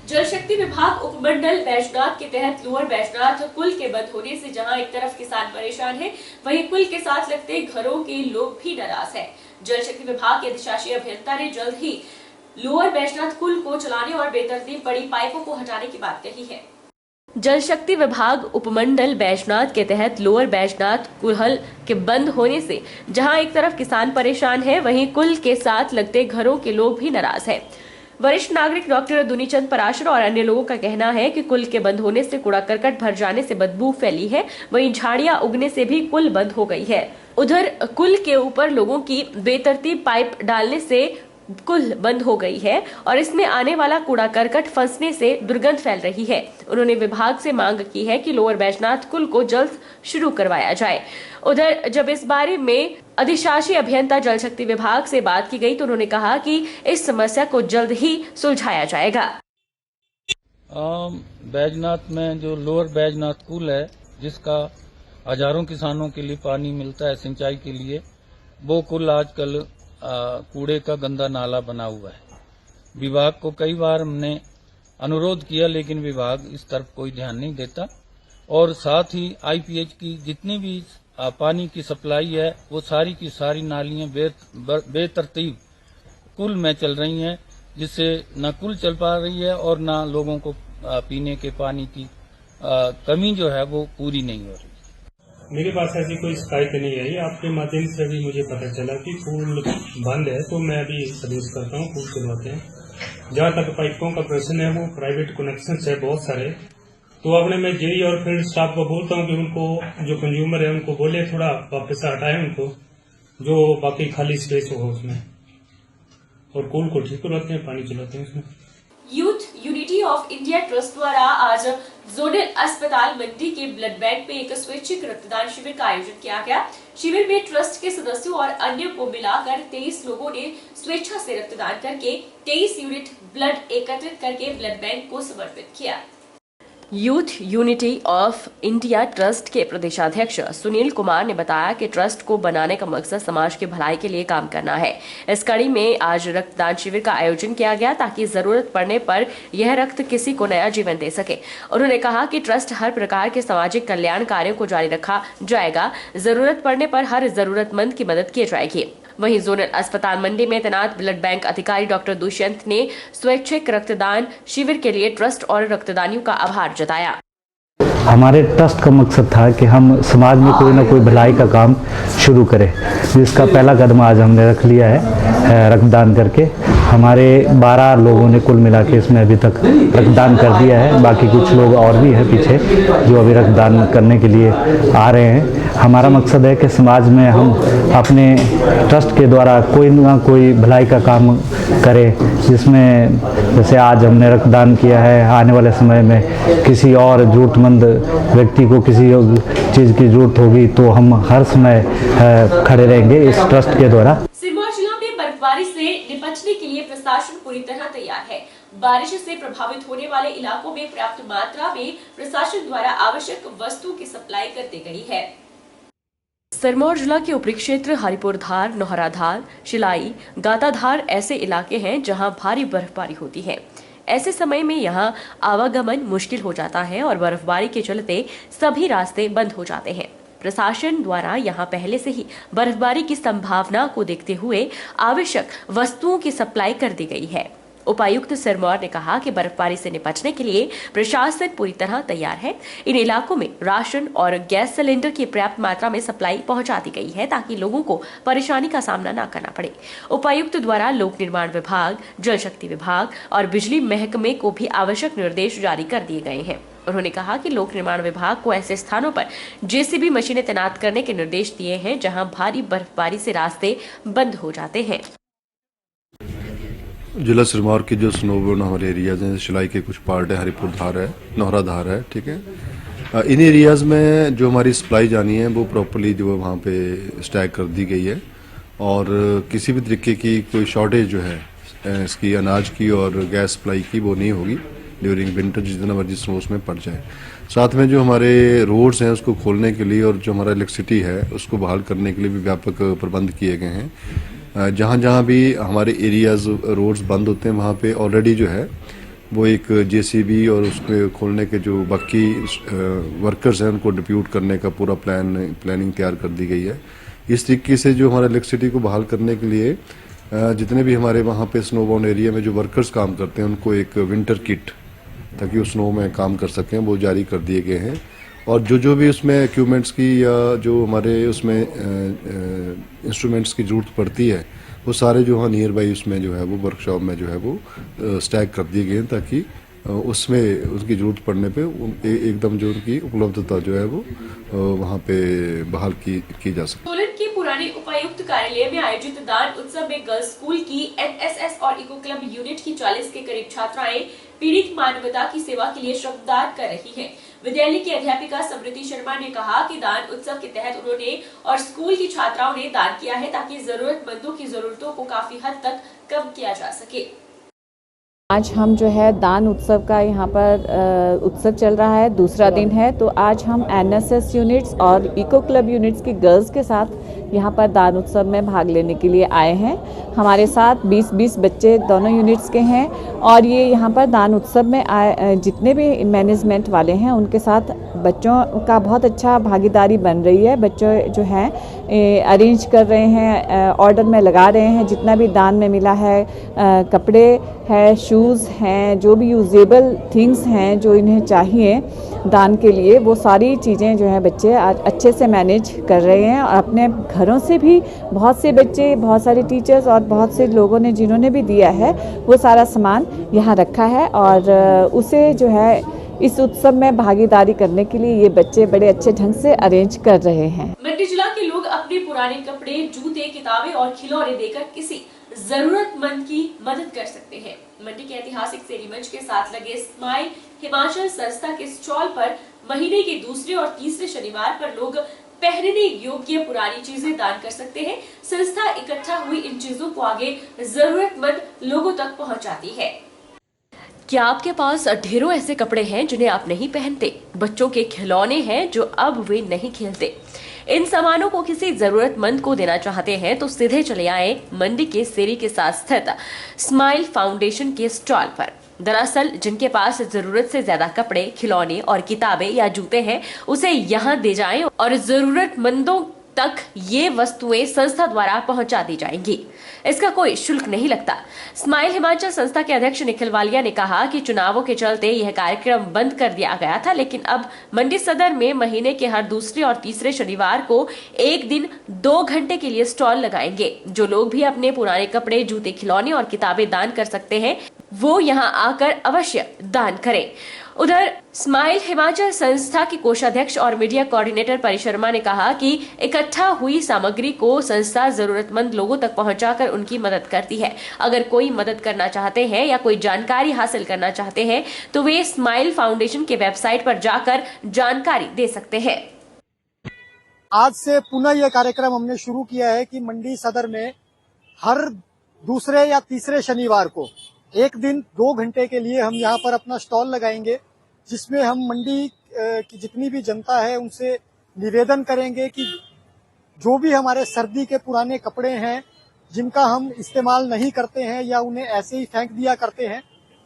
जल शक्ति विभाग उपमंडल बैजनाथ के तहत लोअर बैजनाथ कुल के बंद होने से जहां एक तरफ किसान परेशान है, वहीं कुल के साथ लगते घरों के लोग भी नाराज हैं। जल शक्ति विभाग के अधिशासी अभियंता ने जल्द ही लोअर बैजनाथ कुल को चलाने और बेतरतीब पड़ी पाइपों को हटाने की बात कही है। जल शक्ति विभाग उपमंडल बैजनाथ के तहत लोअर बैजनाथ कुहल के बंद होने से जहां एक तरफ किसान परेशान है, वहीं कुल के साथ लगते घरों के लोग भी नाराज हैं। वरिष्ठ नागरिक डॉक्टर दुनीचंद पराशर और अन्य लोगों का कहना है कि कुल के बंद होने से कूड़ा करकट भर जाने से बदबू फैली है, वहीं झाड़ियां उगने से भी कुल बंद हो गई है। उधर कुल के ऊपर लोगों की बेतरतीब पाइप डालने से कुल बंद हो गई है और इसमें आने वाला कूड़ा करकट फंसने से दुर्गंध फैल रही है। उन्होंने विभाग से मांग की है कि लोअर बैजनाथ कुल को जल्द शुरू करवाया जाए। उधर जब इस बारे में अधिशासी अभियंता जल शक्ति विभाग से बात की गई तो उन्होंने कहा कि इस समस्या को जल्द ही सुलझाया जाएगा। बैजनाथ में जो लोअर बैजनाथ कुल है, जिसका हजारों किसानों के लिए पानी मिलता है सिंचाई के लिए, वो कुल आजकल कूड़े का गंदा नाला बना हुआ है। विभाग को कई बार हमने अनुरोध किया, लेकिन विभाग इस तरफ कोई ध्यान नहीं देता। और साथ ही आईपीएच की जितनी भी पानी की सप्लाई है, वो सारी की सारी नालियां बेतरतीब कुल में चल रही हैं, जिससे न कुल चल पा रही है और न लोगों को पीने के पानी की कमी जो है वो पूरी नहीं हो रही। मेरे पास ऐसी कोई शिकायत नहीं आई। आपके माध्यम से भी मुझे पता चला कि पुल बंद है, तो मैं अभी सजेस्ट करता हूँ पुल खुलवाते हैं। जहाँ तक पाइपों का प्रश्न है, वो प्राइवेट कनेक्शन है बहुत सारे, तो आपने मैं जेई और फील्ड स्टाफ को बोलता हूँ कि उनको जो कंज्यूमर है उनको बोले थोड़ा वापस हटाए उनको, जो बाकी खाली स्पेस हो उसमें, और पुल को ठीक करवाते हैं, पानी चलाते हैं उसमें। Youth unity of India trust द्वारा आज जोनल अस्पताल मंडी के ब्लड बैंक में एक स्वैच्छिक रक्तदान शिविर का आयोजन किया गया। शिविर में ट्रस्ट के सदस्यों और अन्य को मिलाकर 23 लोगों ने स्वेच्छा से रक्तदान करके 23 यूनिट ब्लड एकत्रित करके ब्लड बैंक को समर्पित किया। Youth unity of India trust के प्रदेशाध्यक्ष सुनील कुमार ने बताया कि ट्रस्ट को बनाने का मकसद समाज की भलाई के लिए काम करना है। इस कड़ी में आज रक्तदान शिविर का आयोजन किया गया ताकि जरूरत पड़ने पर यह रक्त किसी को नया जीवन दे सके। उन्होंने कहा कि ट्रस्ट हर प्रकार के सामाजिक कल्याण कार्यों को जारी रखा जाएगा, जरूरत पड़ने पर हर जरूरतमंद की मदद की जाएगी। वहीं जोनल अस्पताल मंडी में तैनात ब्लड बैंक अधिकारी डॉक्टर दुष्यंत ने स्वैच्छिक रक्तदान शिविर के लिए ट्रस्ट और रक्तदानियों का आभार जताया। हमारे ट्रस्ट का मकसद था कि हम समाज में कोई ना कोई भलाई का काम शुरू करें, जिसका पहला कदम आज हमने रख लिया है रक्तदान करके। हमारे 12 लोगों ने कुल मिला के इसमें अभी तक रक्तदान कर दिया है। बाकी कुछ लोग और भी हैं पीछे जो अभी रक्तदान करने के लिए आ रहे हैं। हमारा मकसद है कि समाज में हम अपने ट्रस्ट के द्वारा कोई ना कोई भलाई का काम करें, जिसमें जैसे आज हमने रक्तदान किया है, आने वाले समय में किसी और जरूरतमंद व्यक्ति को किसी चीज़ की जरूरत होगी तो हम हर समय खड़े रहेंगे इस ट्रस्ट के द्वारा। सिरमौर जिला में बर्फबारी से निपटने के लिए प्रशासन पूरी तरह तैयार है। बारिश से प्रभावित होने वाले इलाकों में पर्याप्त मात्रा में प्रशासन द्वारा आवश्यक वस्तुओं की सप्लाई कर दी गई है। सिरमौर जिला के ऊपरी क्षेत्र हरिपुर धार, नौहरा धार, शिलाई, गाताधार ऐसे इलाके हैं जहां भारी बर्फबारी होती है। ऐसे समय में यहां आवागमन मुश्किल हो जाता है और बर्फबारी के चलते सभी रास्ते बंद हो जाते हैं। प्रशासन द्वारा यहां पहले से ही बर्फबारी की संभावना को देखते हुए आवश्यक वस्तुओं की सप्लाई कर दी गई है। उपायुक्त सिरमौर ने कहा कि बर्फबारी से निपटने के लिए प्रशासन पूरी तरह तैयार है। इन इलाकों में राशन और गैस सिलेंडर की पर्याप्त मात्रा में सप्लाई पहुंचा दी गई है ताकि लोगों को परेशानी का सामना न करना पड़े। उपायुक्त द्वारा लोक निर्माण विभाग, जल शक्ति विभाग और बिजली महकमे को भी आवश्यक निर्देश जारी कर दिए गए हैं। उन्होंने कहा कि लोक निर्माण विभाग को ऐसे स्थानों पर जेसीबी मशीनें तैनात करने के निर्देश दिए हैं जहां भारी बर्फबारी से रास्ते बंद हो जाते हैं। जिला सिरमौर के जो स्नोबोर्न हमारे एरियाज हैं, शिलाई के कुछ पार्ट है, हरिपुर धार है, नौहरा धार है, ठीक है। इन एरियाज में जो हमारी सप्लाई जानी है वो प्रॉपर्ली जो है वहाँ पे स्टैक कर दी गई है और किसी भी तरीके की कोई शॉर्टेज जो है इसकी अनाज की और गैस सप्लाई की वो नहीं होगी ड्यूरिंग विंटर, जितना मर्जी स्नो उसमें पड़ जाए। साथ में जो हमारे रोड्स हैं उसको खोलने के लिए और जो हमारा इलेक्ट्रिसिटी है उसको बहाल करने के लिए भी व्यापक प्रबंध किए गए हैं। जहाँ जहाँ भी हमारे एरियाज रोड्स बंद होते हैं वहाँ पे ऑलरेडी जो है वो एक जेसीबी और उसके खोलने के जो बाकी वर्कर्स हैं उनको डिप्यूट करने का पूरा प्लानिंग तैयार कर दी गई है। इस तरीके से जो हमारा इलेक्ट्रिसिटी को बहाल करने के लिए जितने भी हमारे वहाँ पे स्नो बाउंड एरिया में जो वर्कर्स काम करते हैं उनको एक विंटर किट, ताकि वो स्नो में काम कर सकें, वो जारी कर दिए गए हैं। और जो भी उसमें इक्विपमेंट्स की या जो हमारे उसमें इंस्ट्रूमेंट्स की ज़रूरत पड़ती है वो सारे जो है नियर बाई उसमें जो है वो वर्कशॉप में जो है वो स्टैक कर दिए गए हैं, ताकि उसमें उसकी ज़रूरत पड़ने पे एकदम जो उनकी उपलब्धता जो है वो वहाँ पे बहाल की जा सके। सोलन के पुराने उपायुक्त कार्यालय में आयोजित दान उत्सव में गर्ल्स स्कूल की एनएसएस और इको क्लब यूनिट की 40 के करीब छात्राएं पीड़ित मानवता की सेवा के लिए श्रमदान कर रही हैं। विद्यालय की अध्यापिका समृति शर्मा ने कहा कि दान उत्सव के तहत उन्होंने और स्कूल की छात्राओं ने दान किया है, ताकि जरूरतमंदों की जरूरतों को काफी हद तक कम किया जा सके। आज हम जो है दान उत्सव का यहाँ पर उत्सव चल रहा है, दूसरा दिन है। तो आज हम एनएसएस यूनिट्स और इको क्लब यूनिट्स की गर्ल्स के साथ यहाँ पर दान उत्सव में भाग लेने के लिए आए हैं। हमारे साथ 20-20 बच्चे दोनों यूनिट्स के हैं और ये यहाँ पर दान उत्सव में आए जितने भी मैनेजमेंट वाले हैं उनके साथ बच्चों का बहुत अच्छा भागीदारी बन रही है। बच्चों जो हैं अरेंज कर रहे हैं, ऑर्डर में लगा रहे हैं, जितना भी दान में मिला है, कपड़े है, शूज़ हैं, जो भी यूजेबल थिंग्स हैं जो इन्हें चाहिए दान के लिए, वो सारी चीज़ें जो है बच्चे आज अच्छे से मैनेज कर रहे हैं। और अपने घरों से भी बहुत से बच्चे, बहुत सारे टीचर्स और बहुत से लोगों ने जिन्होंने भी दिया है वो सारा सामान यहाँ रखा है और उसे जो है इस उत्सव में भागीदारी करने के लिए ये बच्चे बड़े अच्छे ढंग से अरेंज कर रहे हैं। मंडी जिला के लोग अपने पुराने कपड़े, जूते, किताबें और खिलौने देकर किसी जरूरतमंद की मदद कर सकते हैं। मंडी के ऐतिहासिक सेरी मंच के साथ लगे स्माइल हिमाचल संस्था के स्टॉल पर महीने के दूसरे और तीसरे शनिवार पर लोग पहनने योग्य पुरानी चीजें दान कर सकते हैं। संस्था इकट्ठा हुई इन चीजों को आगे जरूरतमंद लोगों तक पहुंचाती है। क्या आपके पास ढेरों ऐसे कपड़े हैं जिन्हें आप नहीं पहनते? बच्चों के खिलौने हैं जो अब वे नहीं खेलते? इन सामानों को किसी जरूरतमंद को देना चाहते हैं तो सीधे चले आए मंडी के सेरी के साथ स्थित स्माइल फाउंडेशन के स्टॉल पर। दरअसल जिनके पास जरूरत से ज्यादा कपड़े, खिलौने और किताबें या जूते हैं उसे यहाँ दे जाएं और जरूरतमंदों तक ये वस्तुएं संस्था द्वारा पहुंचा दी जाएंगी। इसका कोई शुल्क नहीं लगता। स्माइल हिमाचल संस्था के अध्यक्ष निखिल वालिया ने कहा कि चुनावों के चलते यह कार्यक्रम बंद कर दिया गया था, लेकिन अब मंडी सदर में महीने के हर दूसरे और तीसरे शनिवार को एक दिन 2 घंटे के लिए स्टॉल लगाएंगे। जो लोग भी अपने पुराने कपड़े, जूते, खिलौने और किताबें दान कर सकते हैं वो यहाँ आकर अवश्य दान करें। उधर स्माइल हिमाचल संस्था की कोषाध्यक्ष और मीडिया कोऑर्डिनेटर परी शर्मा ने कहा कि इकट्ठा हुई सामग्री को संस्था जरूरतमंद लोगों तक पहुंचाकर उनकी मदद करती है। अगर कोई मदद करना चाहते हैं या कोई जानकारी हासिल करना चाहते हैं तो वे स्माइल फाउंडेशन के वेबसाइट पर जाकर जानकारी दे सकते हैं। आज से पुनः यह कार्यक्रम हमने शुरू किया है कि मंडी सदर में हर दूसरे या तीसरे शनिवार को एक दिन 2 घंटे के लिए हम यहाँ पर अपना स्टॉल लगाएंगे, जिसमें हम मंडी की जितनी भी जनता है उनसे निवेदन करेंगे कि जो भी हमारे सर्दी के पुराने कपड़े हैं जिनका हम इस्तेमाल नहीं करते हैं या उन्हें ऐसे ही फेंक दिया करते हैं,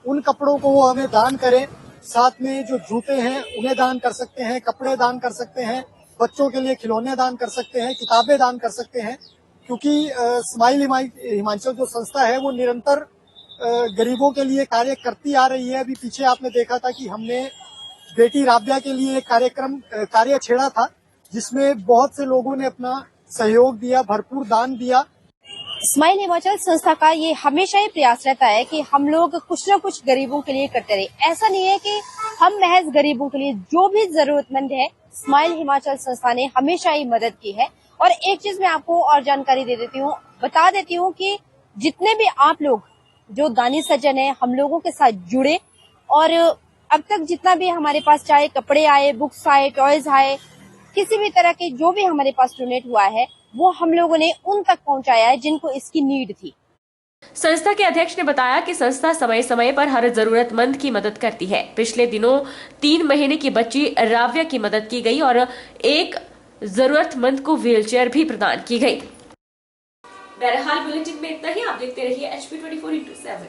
उन कपड़ों को वो हमें दान करें। साथ में जो जूते हैं उन्हें दान कर सकते हैं, कपड़े दान कर सकते हैं, बच्चों के लिए खिलौने दान कर सकते हैं, किताबें दान कर सकते हैं। क्योंकि स्माइल हिमाचल जो संस्था है वो निरंतर गरीबों के लिए कार्य करती आ रही है। अभी पीछे आपने देखा था कि हमने बेटी राबिया के लिए एक कार्य छेड़ा था, जिसमें बहुत से लोगों ने अपना सहयोग दिया, भरपूर दान दिया। स्माइल हिमाचल संस्था का ये हमेशा ही प्रयास रहता है कि हम लोग कुछ न कुछ गरीबों के लिए करते रहे। ऐसा नहीं है कि हम महज गरीबों के लिए, जो भी जरूरतमंद है स्माइल हिमाचल संस्था ने हमेशा ही मदद की है। और एक चीज मैं आपको और जानकारी बता देती हूँ कि जितने भी आप लोग जो दानी सज्जन है हम लोगों के साथ जुड़े और अब तक जितना भी हमारे पास चाहे कपड़े आए, बुक्स आए, टॉयज आए, किसी भी तरह के जो भी हमारे पास डोनेट हुआ है वो हम लोगों ने उन तक पहुंचाया है जिनको इसकी नीड थी। संस्था के अध्यक्ष ने बताया कि संस्था समय समय पर हर जरूरतमंद की मदद करती है। पिछले दिनों 3 महीने की बच्ची राव्या की मदद की गई और एक जरूरतमंद को व्हीलचेयर भी प्रदान की गई। बहरहाल बुलेटिन में इतना ही। आप देखते रहिए HP 24/7।